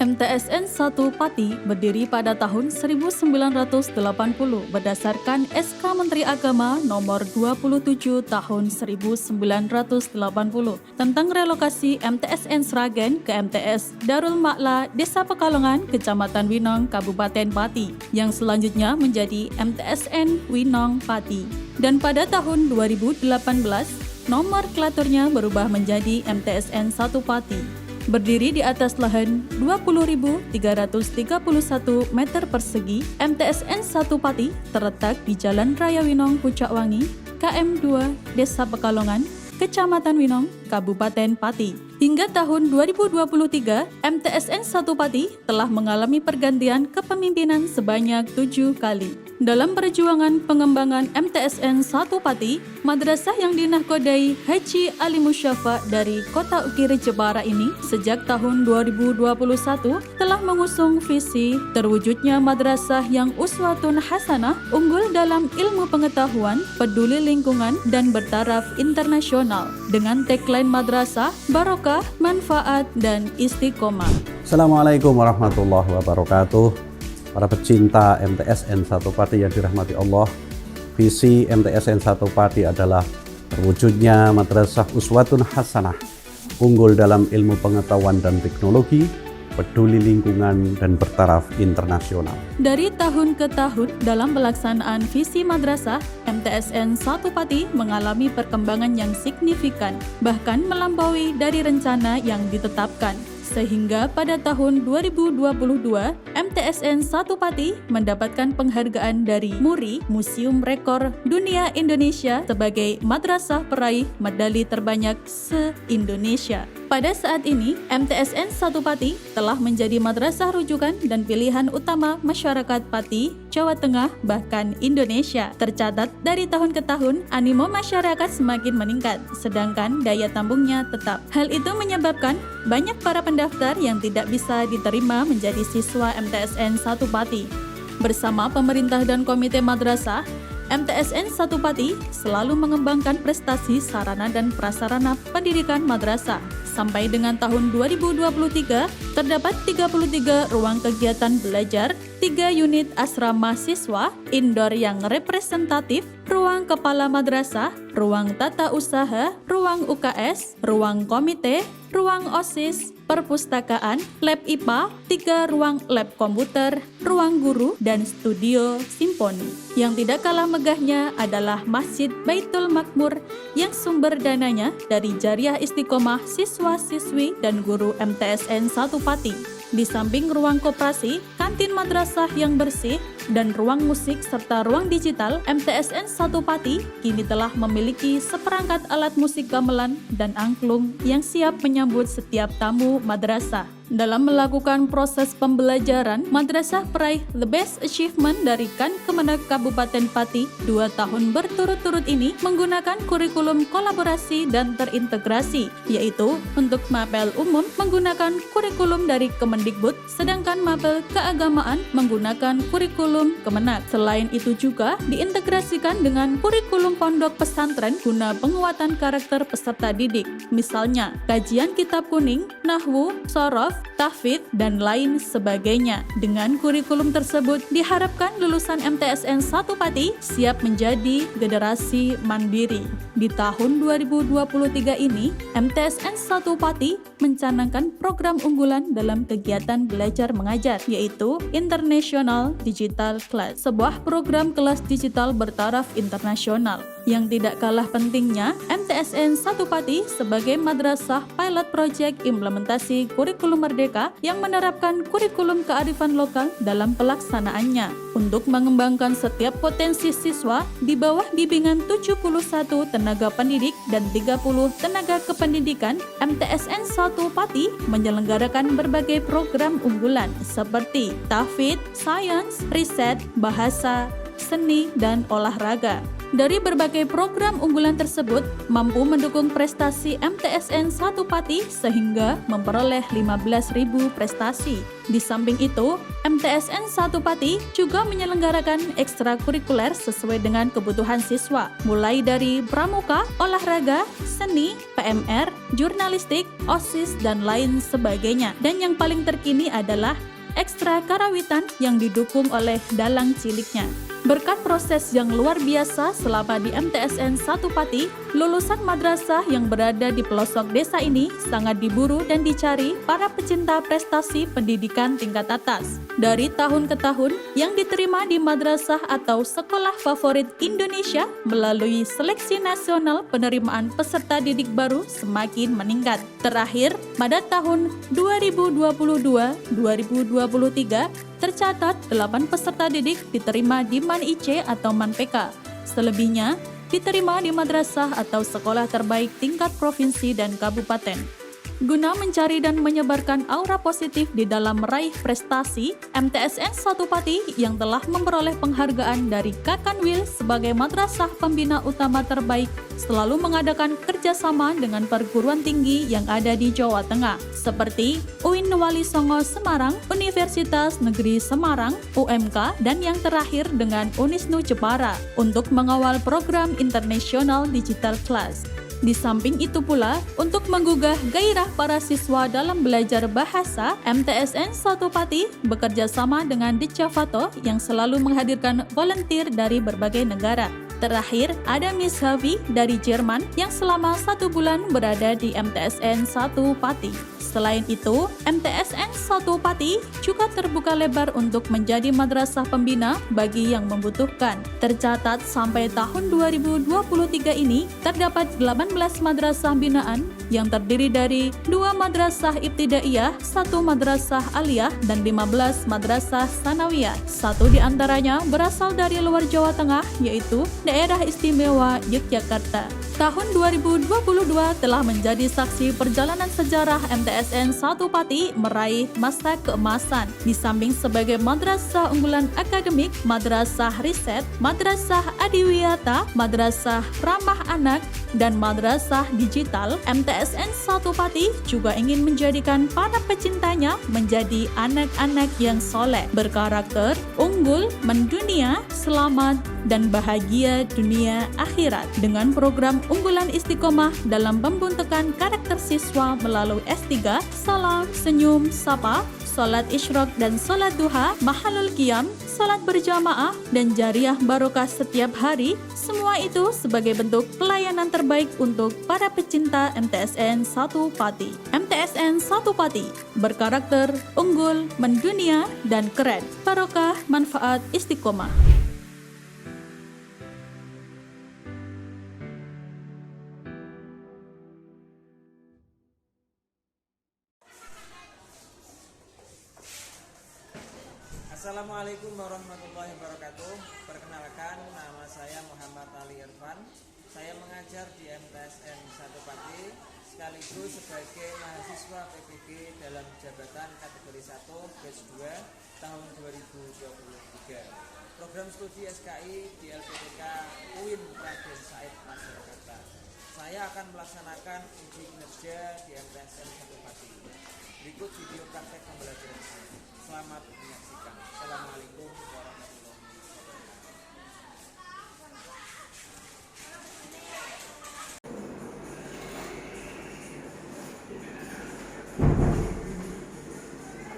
MTSN 1 Pati berdiri pada tahun 1980 berdasarkan SK Menteri Agama nomor 27 tahun 1980 tentang relokasi MTSN Sragen ke MTS Darul Ma'la Desa Pekalongan, Kecamatan Winong, Kabupaten Pati, yang selanjutnya menjadi MTSN Winong Pati. Dan pada tahun 2018, nomor klaturnya berubah menjadi MTSN 1 Pati. Berdiri di atas lahan 20.331 meter persegi, MTSN 1 Pati terletak di Jalan Raya Winong Pucakwangi, KM 2, Desa Pekalongan, Kecamatan Winong, Kabupaten Pati. Hingga tahun 2023, MTSN 1 Pati telah mengalami pergantian kepemimpinan sebanyak 7 kali. Dalam perjuangan pengembangan MTSN 1 Pati, madrasah yang dinahkodai Haji Ali Musyafa dari Kota Ukiri Jepara ini sejak tahun 2021 telah mengusung visi terwujudnya madrasah yang uswatun hasanah, unggul dalam ilmu pengetahuan, peduli lingkungan, dan bertaraf internasional dengan tagline madrasah barokah, manfaat, dan istiqomah. Assalamualaikum warahmatullahi wabarakatuh. Para pecinta MTSN 1 Pati yang dirahmati Allah, visi MTSN 1 Pati adalah terwujudnya madrasah uswatun hasanah, unggul dalam ilmu pengetahuan dan teknologi, peduli lingkungan, dan bertaraf internasional. Dari tahun ke tahun dalam pelaksanaan visi madrasah, MTSN 1 Pati mengalami perkembangan yang signifikan, bahkan melampaui dari rencana yang ditetapkan. Sehingga pada tahun 2022, MTSN 1 Pati mendapatkan penghargaan dari MURI, Museum Rekor Dunia Indonesia, sebagai madrasah peraih medali terbanyak se-Indonesia. Pada saat ini, MTSN 1 Pati telah menjadi madrasah rujukan dan pilihan utama masyarakat Pati, Jawa Tengah, bahkan Indonesia. Tercatat dari tahun ke tahun, animo masyarakat semakin meningkat, sedangkan daya tampungnya tetap. Hal itu menyebabkan banyak para pendaftar yang tidak bisa diterima menjadi siswa MTSN 1 Pati. Bersama pemerintah dan komite madrasah, MTSN 1 Pati selalu mengembangkan prestasi sarana dan prasarana pendidikan madrasah. Sampai dengan tahun 2023, terdapat 33 ruang kegiatan belajar, 3 unit asrama siswa, indoor yang representatif, ruang kepala madrasah, ruang tata usaha, ruang UKS, ruang komite, ruang OSIS, perpustakaan, lab IPA, 3 ruang lab komputer, ruang guru, dan studio simfoni. Yang tidak kalah megahnya adalah Masjid Baitul Makmur yang sumber dananya dari jariah istiqomah siswa-siswi dan guru MTSN 1 Pati. Di samping ruang koperasi, kantin madrasah yang bersih, dan ruang musik serta ruang digital, MTSN 1 Pati kini telah memiliki seperangkat alat musik gamelan dan angklung yang siap menyambut setiap tamu madrasah. Dalam melakukan proses pembelajaran, madrasah peraih The Best Achievement dari KAN Kemenak Kabupaten Pati 2 tahun berturut-turut ini menggunakan kurikulum kolaborasi dan terintegrasi, yaitu untuk mapel umum menggunakan kurikulum dari Kemendikbud, sedangkan mapel keagamaan menggunakan kurikulum Kemenak. Selain itu juga diintegrasikan dengan kurikulum pondok pesantren guna penguatan karakter peserta didik, misalnya kajian kitab kuning, nahwu, sorof, tahfidz, dan lain sebagainya. Dengan kurikulum tersebut, diharapkan lulusan MTSN 1 Pati siap menjadi generasi mandiri. Di tahun 2023 ini, MTSN 1 Pati mencanangkan program unggulan dalam kegiatan belajar mengajar, yaitu International Digital Class, sebuah program kelas digital bertaraf internasional. Yang tidak kalah pentingnya, MTSN 1 Pati sebagai madrasah pilot project implementasi kurikulum merdeka yang menerapkan kurikulum kearifan lokal dalam pelaksanaannya untuk mengembangkan setiap potensi siswa di bawah bimbingan 71 tenaga pendidik dan 30 tenaga kependidikan. MTSN 1 Pati menyelenggarakan berbagai program unggulan seperti tahfidz, sains, riset, bahasa, seni, dan olahraga. Dari berbagai program unggulan tersebut mampu mendukung prestasi MTSN 1 Pati sehingga memperoleh 15.000 prestasi. Di samping itu, MTSN 1 Pati juga menyelenggarakan ekstrakurikuler sesuai dengan kebutuhan siswa, mulai dari pramuka, olahraga, seni, PMR, jurnalistik, OSIS, dan lain sebagainya. Dan yang paling terkini adalah ekstra karawitan yang didukung oleh dalang ciliknya. Berkat proses yang luar biasa selama di MTSN 1 Pati, lulusan madrasah yang berada di pelosok desa ini sangat diburu dan dicari para pecinta prestasi pendidikan tingkat atas. Dari tahun ke tahun, yang diterima di madrasah atau sekolah favorit Indonesia melalui seleksi nasional penerimaan peserta didik baru semakin meningkat. Terakhir, pada tahun 2022-2023, tercatat 8 peserta didik diterima di MAN IC atau MAN PK. Selebihnya diterima di madrasah atau sekolah terbaik tingkat provinsi dan kabupaten. Guna mencari dan menyebarkan aura positif di dalam meraih prestasi, MTSN 1 Pati yang telah memperoleh penghargaan dari Kakanwil sebagai madrasah pembina utama terbaik selalu mengadakan kerjasama dengan perguruan tinggi yang ada di Jawa Tengah, seperti UIN Wali Songo Semarang, Universitas Negeri Semarang, UMK, dan yang terakhir dengan Unisnu Jepara untuk mengawal program International Digital Class. Di samping itu pula, untuk menggugah gairah para siswa dalam belajar bahasa, MTSN 1 Pati bekerja sama dengan Dicavato yang selalu menghadirkan volunteer dari berbagai negara. Terakhir, ada Miss Havi dari Jerman yang selama 1 bulan berada di MTSN 1 Pati. Selain itu, MTSN 1 Pati juga terbuka lebar untuk menjadi madrasah pembina bagi yang membutuhkan. Tercatat sampai tahun 2023 ini, terdapat 18 madrasah binaan yang terdiri dari 2 madrasah ibtidaiyah, 1 madrasah aliyah, dan 15 madrasah sanawiyah. 1 di antaranya berasal dari luar Jawa Tengah, yaitu Daerah Istimewa Yogyakarta. Tahun 2022 telah menjadi saksi perjalanan sejarah MTSN 1 Pati meraih masa keemasan. Di samping sebagai madrasah unggulan akademik, madrasah riset, madrasah adiwiyata, madrasah ramah anak, dan madrasah digital, MTSN 1 Pati juga ingin menjadikan para pecintanya menjadi anak-anak yang soleh, berkarakter, unggul, mendunia, selamat, dan bahagia dunia akhirat. Dengan program unggulan istiqomah dalam pembentukan karakter siswa melalui S3, salam, senyum, sapa, salat isyraq dan salat duha, mahalul qiyam, salat berjamaah, dan jariah barokah setiap hari, semua itu sebagai bentuk pelayanan terbaik untuk para pecinta MTSN 1 Pati. MTSN 1 Pati berkarakter, unggul, mendunia, dan keren. Barokah, manfaat, istiqomah. Assalamualaikum warahmatullahi wabarakatuh. Perkenalkan, nama saya Muhammad Ali Irfan. Saya mengajar di MTSN 1 Pati sekaligus sebagai mahasiswa PPG dalam jabatan kategori 1 batch 2 tahun 2023. Program studi SKI di LPTK UIN Raden Said Yogyakarta. Saya akan melaksanakan uji kinerja di MTSN 1 Pati. Berikut video praktek pembelajaran saya. Selamat menyaksikan. Assalamualaikum warahmatullahi wabarakatuh.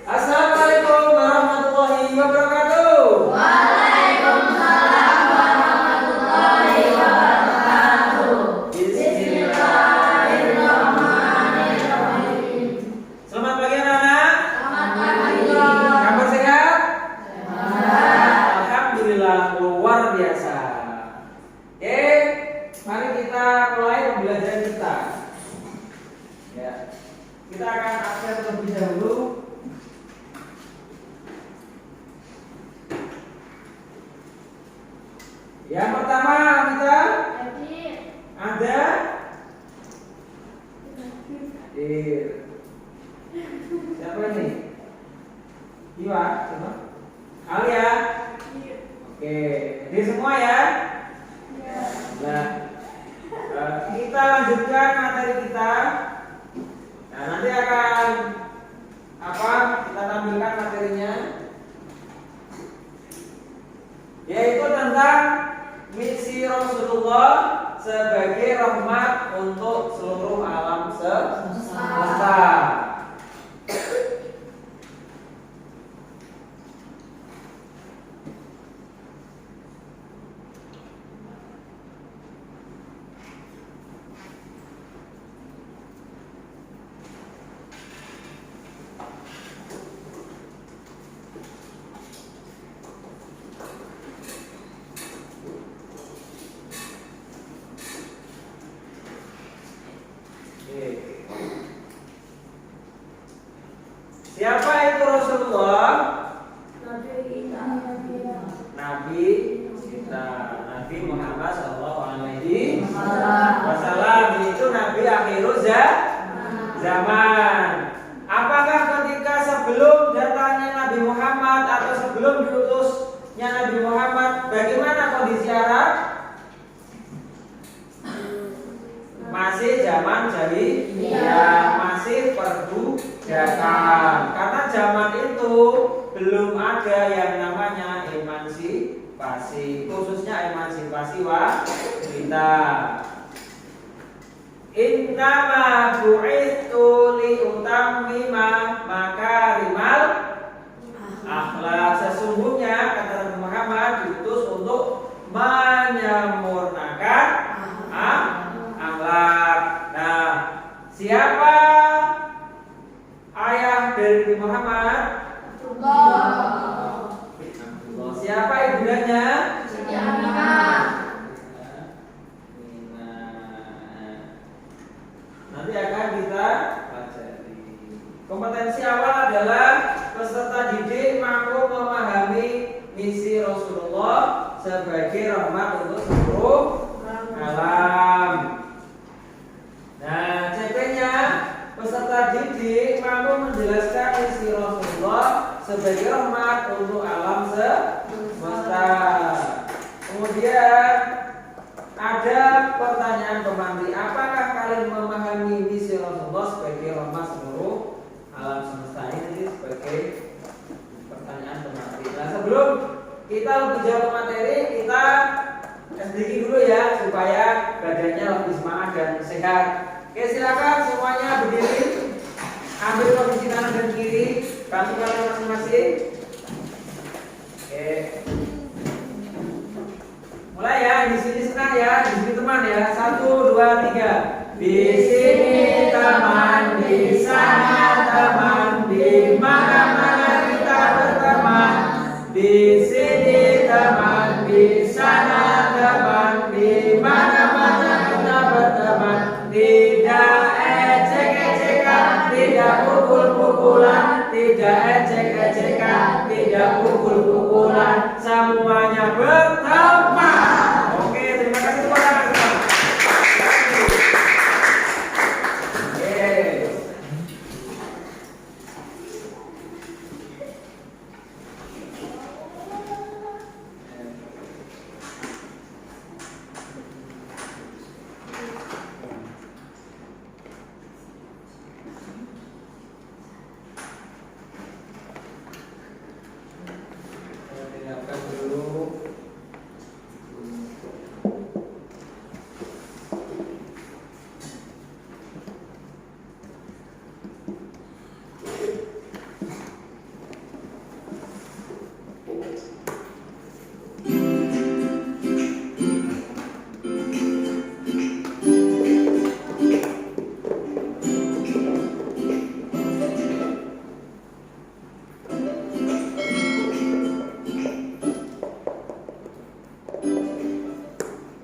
Assalamualaikum warahmatullahi wabarakatuh. Waalaikumsalam warahmatullahi wabarakatuh. Bismillahirrahmanirrahim. Selamat pagi anak-anak. Selamat pagi. Kabar sehat? Sehat. Alhamdulillah, luar biasa. Oke, mari kita mulai pembelajaran kita. Ya, kita akan absen terlebih dahulu. Yang pertama kita ada siapa ini? Iwa, siapa? Alia. Oke, jadi semua ya. Nah, kita lanjutkan materi kita. Nah, nanti akan kita tampilkan materinya, yaitu tentang misi Rasulullah sebagai rahmat untuk seluruh alam semesta. Siapa itu Rasulullah? Nabi kita, Nabi Muhammad SAW. Itu Nabi akhirul zaman. Apakah ketika sebelum datangnya Nabi Muhammad atau sebelum diutusnya Nabi Muhammad, bagaimana kondisi Arab? Masih zaman jahiliyah, masih perbudakan. Karena zaman itu belum ada yang namanya emansipasi, khususnya emansipasi wanita. Innama bu'itsu liutammima makarimal akhlak. Sesungguhnya kata Nabi Muhammad diutus untuk menyempurnakan akhlak. Nah, siapa ayah dari Nabi Muhammad? Abdullah. Siapa ibundanya? Siti Aminah. Nanti akan kita pelajari. Kompetensi awal adalah peserta didik mampu memahami misi Rasulullah sebagai rahmat untuk seluruh alam. Nah, CP-nya peserta didik mampu menjelaskan misi Rasulullah sebagai rahmat untuk alam semesta. Kemudian ada pertanyaan pemantik, apakah kalian memahami misi Rasulullah sebagai rahmat seluruh alam semesta? Ini sebagai pertanyaan pemantik. Nah, sebelum kita lebih jauh materi, kita sedikit dulu ya supaya badannya lebih semangat dan sehat. Oke, silakan semuanya berdiri, ambil posisi kanan dan kiri, bantu kalian masing-masing. Oke. Mulai ya, di sini senang ya, di sini teman ya. 1, 2, 3. Di sini teman, di sana teman, di mana-mana kita berteman. Di sini teman, di sana teman, di mana-mana kita berteman. Tidak ecek-ecekan, tidak pukul-pukulan, tidak ecek-ecekan, tidak pukul-pukulan, semuanya berteman. Oke, terima kasih kepada teman-teman.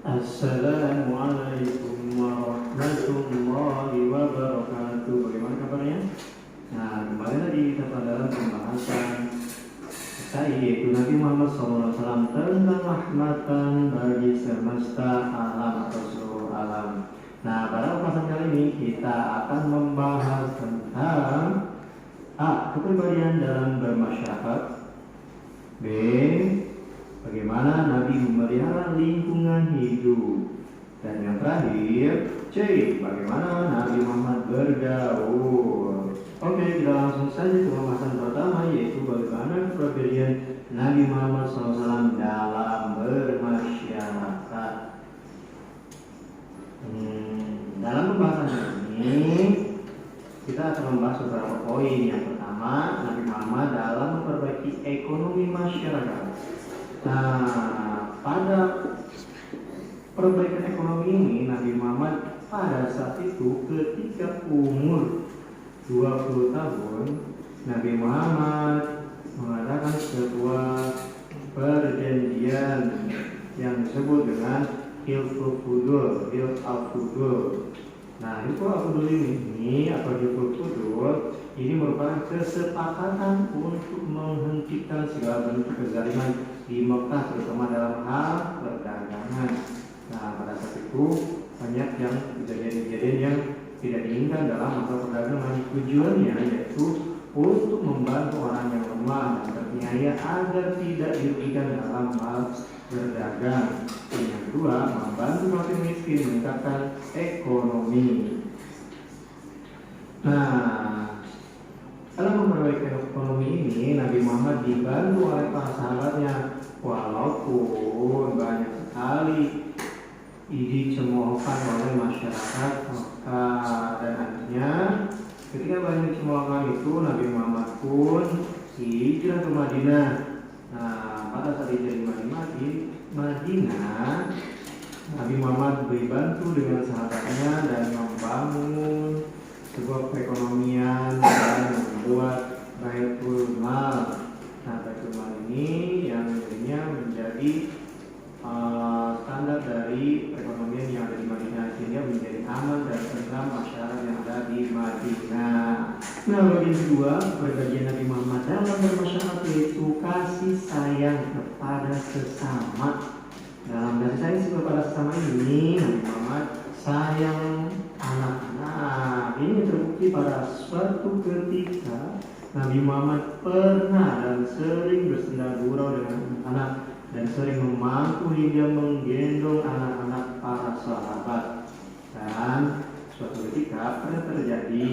Assalamualaikum warahmatullahi wabarakatuh. Bagaimana kabarnya? Nah, kembali lagi kita pada pembahasan kita yaitu Nabi Muhammad SAW tentang rahmatan bagi semesta alam atau seluruh alam. Nah, pada pembahasan kali ini kita akan membahas tentang A. Kepribadian dalam bermasyarakat. B. Bagaimana Nabi memelihara lingkungan hidup. Dan yang terakhir, C. Bagaimana Nabi Muhammad bergaul. Oke, kita langsung saja ke pembahasan pertama, yaitu bagaimana kepribadian Nabi Muhammad SAW dalam bermasyarakat. ini kita akan membahas beberapa poin. Yang pertama, Nabi Muhammad dalam memperbaiki ekonomi masyarakat. Nah, pada perbaikan ekonomi ini Nabi Muhammad pada saat itu ketika umur 20 tahun, Nabi Muhammad mengadakan sebuah perjanjian yang disebut dengan Hilful Fudul. Nah, Hilful Fudul ini atau Hilful Fudul ini merupakan kesepakatan untuk menghentikan segala bentuk kezaliman di Mekah, terutama dalam hal perdagangan. Nah, pada saat itu banyak yang kejadian-kejadian yang tidak diinginkan dalam masalah perdagangan. Tujuannya yaitu untuk membantu orang yang lemah dan terniaya agar tidak dirugikan dalam hal berdagang. Yang kedua, membantu fakir miskin meningkatkan ekonomi. Nah, dalam memperbaiki ekonomi ini Nabi Muhammad dibantu oleh para sahabatnya, walaupun banyak sekali dicemoohkan oleh masyarakat Mekah, dan akhirnya ketika banyak dicemoohkan itu Nabi Muhammad pun hijrah ke Madinah. Nah, pada saat hijrah di Madinah, Nabi Muhammad dibantu dengan sahabatnya dan membangun sebuah perekonomian dan membuat Baitul Mal. Nah, Baitul Mal ini yang menjadi standar dari perekonomian yang ada di Madinah, sehingga menjadi aman dan tentram masyarakat yang ada di Madinah. Nah, bagian kedua perbagian Nabi Muhammad dalam bermasyarakat yaitu kasih sayang kepada sesama. Dalam kasih sayang kepada sesama ini Nabi Muhammad sayang anak-anak. Ini terbukti pada suatu ketika Nabi Muhammad pernah dan sering bersenda gurau dengan anak dan sering memangku hingga menggendong anak-anak para sahabat. Dan suatu ketika pernah terjadi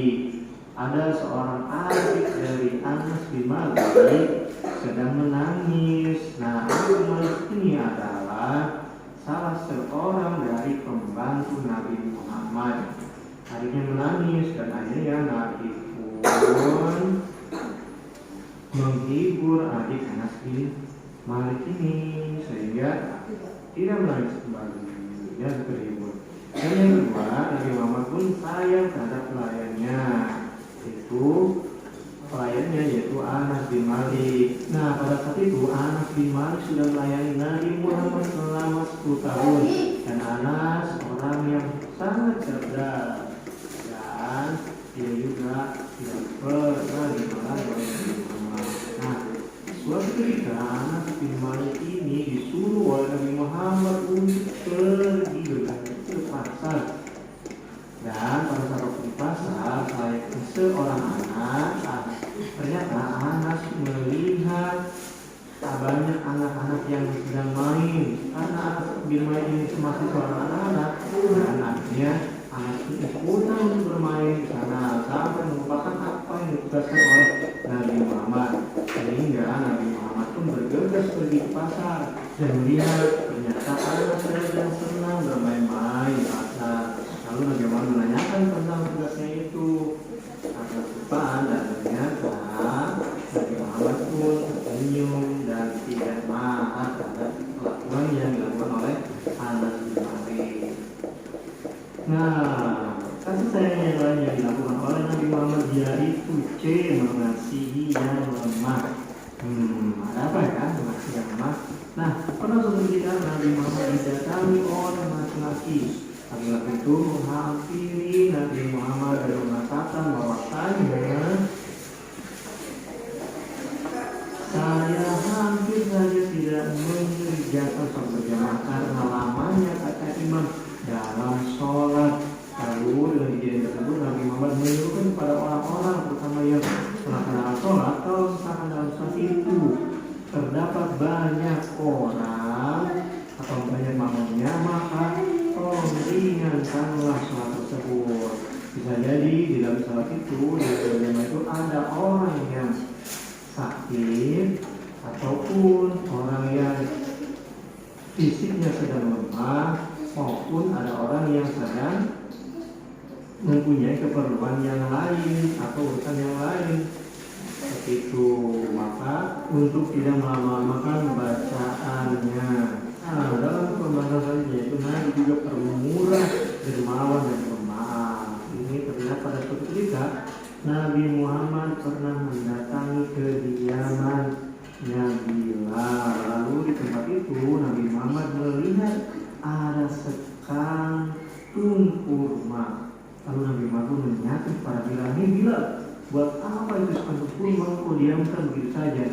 ada seorang adik dari Anas bin Malik sedang menangis. Nah, Anas bin Malik ini adalah salah seorang dari pembantu Nabi Muhammad. Adiknya menangis dan akhirnya Nabi pun menghibur adik Anas bin Malik ini sehingga tidak menangis kembali dan terhibur. Dan yang kedua, Nabi Muhammad pun sayang terhadap pelayannya yaitu Anas bin Malik. Nah, pada saat itu Anas bin Malik sudah melayani Nabi Muhammad selama 10 tahun dan Anas orang yang sangat cerdas dan dia juga tidak pernah dimarah oleh Nabi Muhammad. Nah, suatu ketika Anas bin Malik ini disuruh oleh Nabi Muhammad untuk pergi ke pasar. Dan pada saat waktu di pasar, seorang anak, ternyata Anas melihat banyak anak-anak yang sedang main. Karena Anas bin Malik ini masih seorang anak-anak, dan akhirnya Anas ikutan untuk bermain di sana sampai melupakan apa yang ditugaskan oleh Nabi Muhammad. Sehingga Nabi Muhammad pun bergegas pergi ke pasar dan melihat ternyata Anas sedang senang bermain-main di pasar. Lalu Nabi Muhammad menanyakan tentang tugasnya itu. Karena kelupaan dan ternyata Nabi Muhammad pun tersenyum dan tidak marah terhadap kelakuan yang dilakukan oleh Anas bin Malik. Nah, kasih sayang yang lain yang dilakukan oleh Nabi Muhammad yaitu mengasihi yang lemah. Ada apa ya mengasihi yang lemah? Nah, pada suatu ketika Nabi Muhammad didatangi oleh laki-laki. Laki-laki itu menghampiri Nabi Muhammad dan mengatakan bahwasanya saya hampir saja tidak mengerjakan sholat berjamaah karena lamanya kata imam dalam sholat. Lalu dengan kejadian tersebut Nabi Muhammad menyuruhkan kepada orang-orang terutama yang melaksanakan sholat, kalau misalkan dalam sholat itu terdapat banyak orang atau banyak makmumnya, maka ringankanlah sholat tersebut. Bisa jadi di dalam sholat itu, di dalam jamaah itu ada orang yang sakit ataupun orang yang fisiknya sedang lemah, maupun ada orang yang sedang mempunyai keperluan yang lain atau urusan yang lain. Seperti itu, maka untuk tidak melama-lamakan bacaannya. Nah, dalam pembahasan selanjutnya itu Nabi juga pemurah, dermawan dan pemaaf. Ini terlihat pada suatu ketika Nabi Muhammad pernah mendatangi kediamannya Bilal. Lalu di tempat itu Nabi Muhammad melihat ada sekantung kurma. Lalu Nabi Muhammad menanyakan kepada Bilal, "Ini Bilal, buat apa itu sekantung kurma kau diamkan begitu saja?"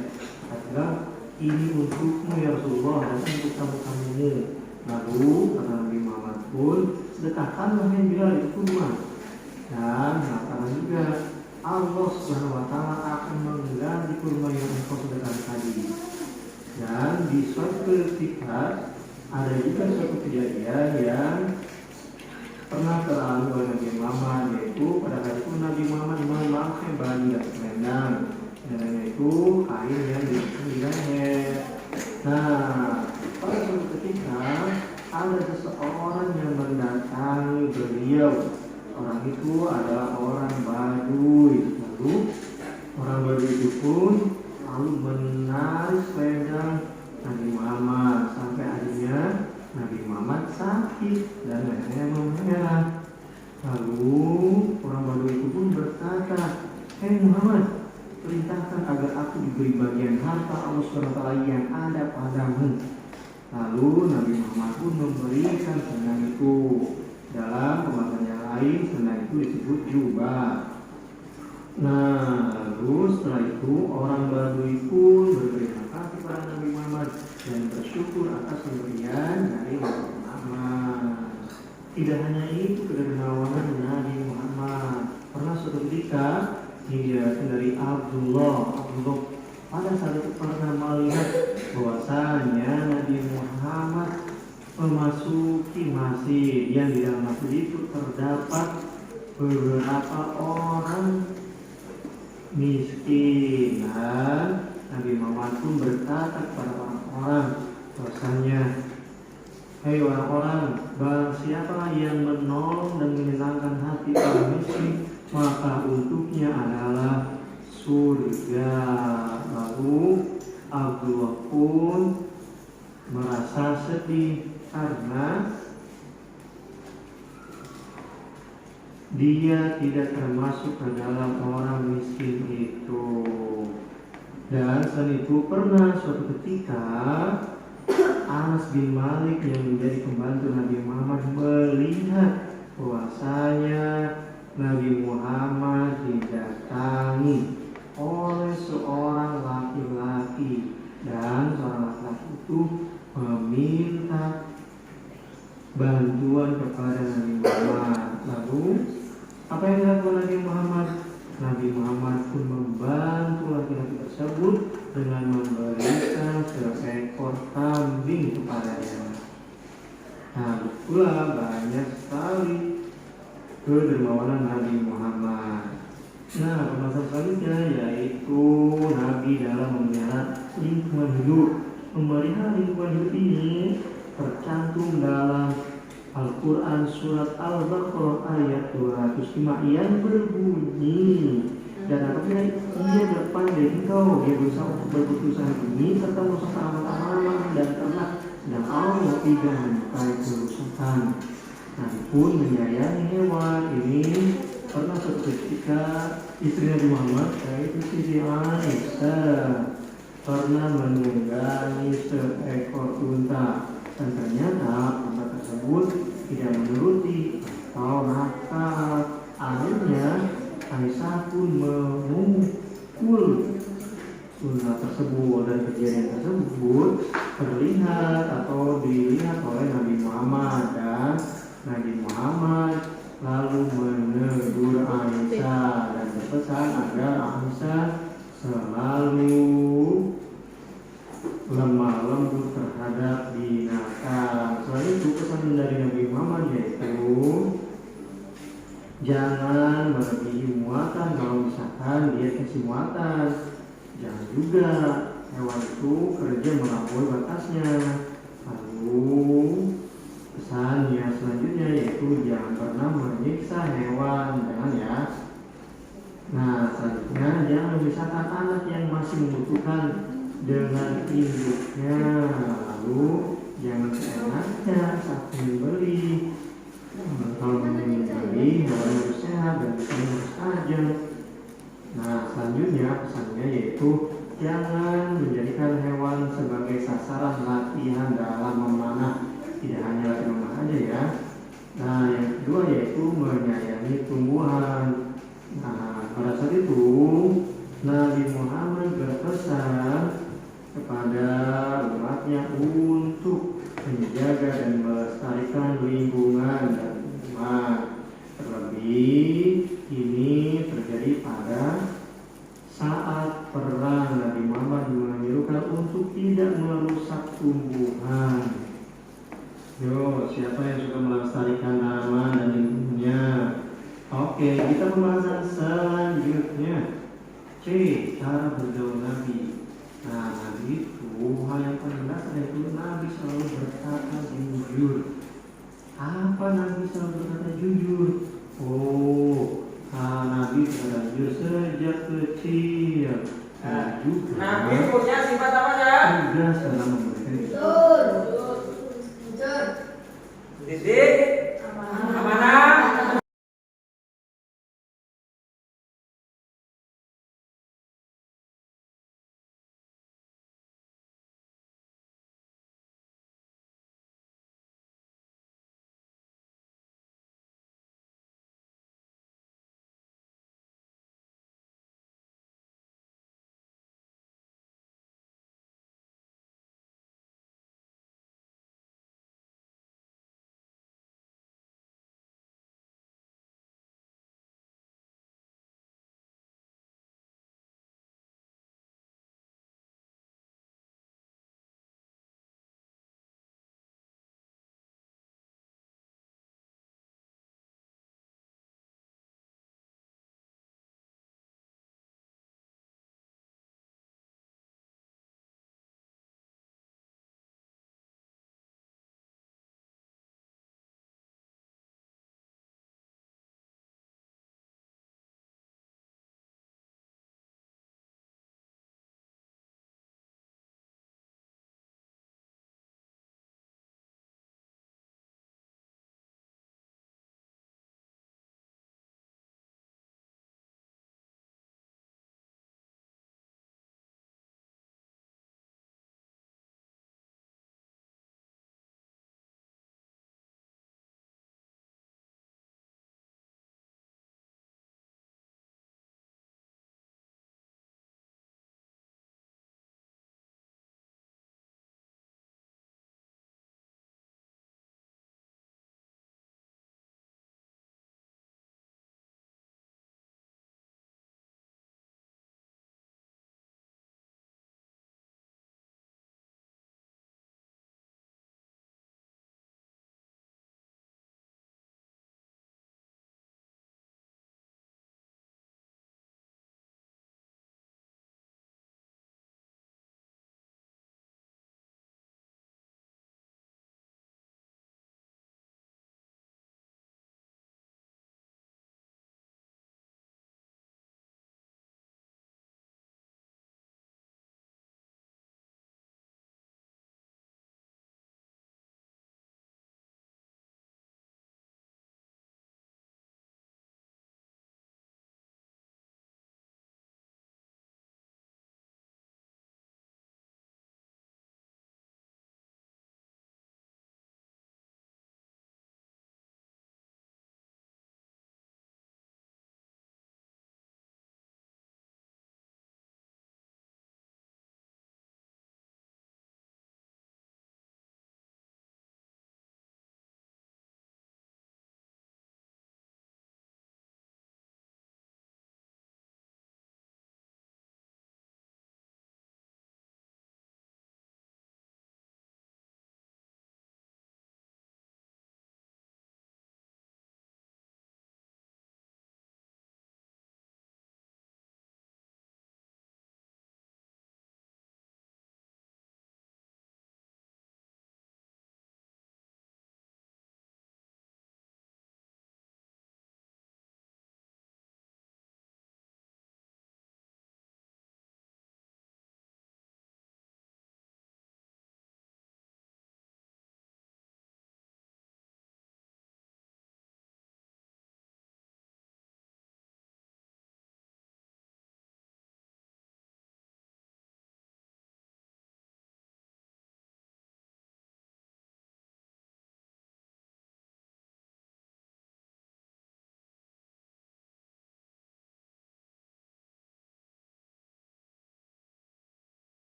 Kata Bilal, "Ini untukmu ya Rasulullah dan untuk tamu-tamumu." Lalu kata Nabi Muhammad pun, "Sedekahkanlah ya Bilal itu kurma." Dan mengatakan juga, Allah Subhanahu wa Ta'ala akan mengganti kurma yang engkau sedekahkan tadi. Dan di suatu ketika ada juga suatu kejadian yang pernah teralami oleh Nabi Muhammad, yaitu pada hari itu Nabi Muhammad memakai baju dan selendang, dan itu kain yang diberikan di leher. Nah, pada suatu ketika ada seseorang yang mendatangi beliau. Orang itu adalah orang Baduy. Lalu orang Baduy itu pun lalu menarik selendang Nabi Muhammad sampai akhirnya Nabi Muhammad sakit dan lehernya memerah. Lalu orang Baduy itu pun berkata, "Hei Muhammad, perintahkan agar aku diberi bagian harta Allah SWT yang ada padamu." Lalu Nabi Muhammad pun memberikan selendang itu. Dalam pembahasan yang lain, selendang itu disebut jubah. Nah, lalu setelah itu orang Baduy pun berterima kasih kepada Nabi Muhammad dan bersyukur atas pemberian dari Nabi Muhammad. Tidak hanya itu kedermawanan Nabi Muhammad. Pernah suatu ketika diriwayatkan dari Abdullah pada saat itu pernah melihat bahwasanya Nabi Muhammad memasuki masjid yang di dalam masjid itu terdapat beberapa orang miskin, dan Nabi Muhammad pun berkata kepada orang-orang bahwasanya, "Hei orang-orang, barang siapa yang menolong dan menyenangkan hati orang miskin, maka untuknya adalah surga." Lalu Abdullah pun merasa sedih karena dia tidak termasuk ke dalam orang miskin itu. Dan selain itu pernah suatu ketika Anas bin Malik yang menjadi pembantu Nabi Muhammad melihat bahwasanya Nabi Muhammad didatangi oleh seorang laki-laki, dan seorang laki-laki itu meminta bantuan kepada Nabi Muhammad. Lalu apa yang dilakukan Nabi Muhammad? Nabi Muhammad pun membantu laki-laki tersebut dengan memberikan seekor kambing kepadanya. Nah, itulah banyak sekali kedermawanan Nabi Muhammad. Nah, pembahasan selanjutnya yaitu Nabi dalam memelihara lingkungan hidup. Memelihara lingkungan hidup ini tercantum dalam Al-Quran surat Al-Baqarah ayat 205 yang berbunyi, "Dan apabila ia berpandai engkau, dia berusaha untuk berputus asa ini serta merusak amat-amat dan ternak, dan Allah tidak menyukai kerusakan." Nabi pun menyayangi hewan. Ini pernah suatu ketika istri Nabi Muhammad, yaitu Siti Aisyah, pernah menunggangi seekor unta, dan ternyata unta tersebut tidak menuruti atau nakal. Akhirnya Aisyah pun memukul unta tersebut, dan kejadian tersebut terlihat atau dilihat oleh Nabi Muhammad, dan Nabi Muhammad lalu menegur Aisyah dan berpesan agar Aisyah selalu lemah lembut terhadap binatang. Selain itu pesan dari Nabi Muhammad yaitu jangan melebihi muatan. Kalau misalkan dia kasih muatan, jangan juga hewan itu kerja melampaui batasnya. Lalu Pesan yang selanjutnya yaitu jangan pernah menyiksa hewan, jangan ya. Nah, selanjutnya jangan memisahkan anak yang masih membutuhkan dengan induknya. Lalu jangan seenaknya saat membeli. Kalau membeli hewan harus sehat dan harus ajak. Nah, selanjutnya pesannya yaitu jangan menjadikan hewan sebagai sasaran latihan dalam memanah. Tidak hanya latihan memanah aja ya. Nah, yang kedua yaitu menyayangi tumbuhan. Nah, pada saat itu Nabi Muhammad berpesan kepada umatnya untuk menjaga dan melestarikan lingkungan dan lingkungan. Terlebih ini terjadi pada saat perang. Nabi Muhammad menyerukan untuk tidak merusak tumbuhan. Yo, siapa yang suka melestarikan tanaman dan lingkungannya? Oke, kita pembahasan selanjutnya. C. Cara bergaul Nabi. Nah, Nabi itu hal yang paling dasar yaitu Nabi selalu berkata jujur. Apa Nabi selalu berkata jujur? Oh, Nabi berkata jujur sejak kecil. Juga Nabi punya sifat apa ya? tugas dalam memberikan Jujur. Jujur. Didik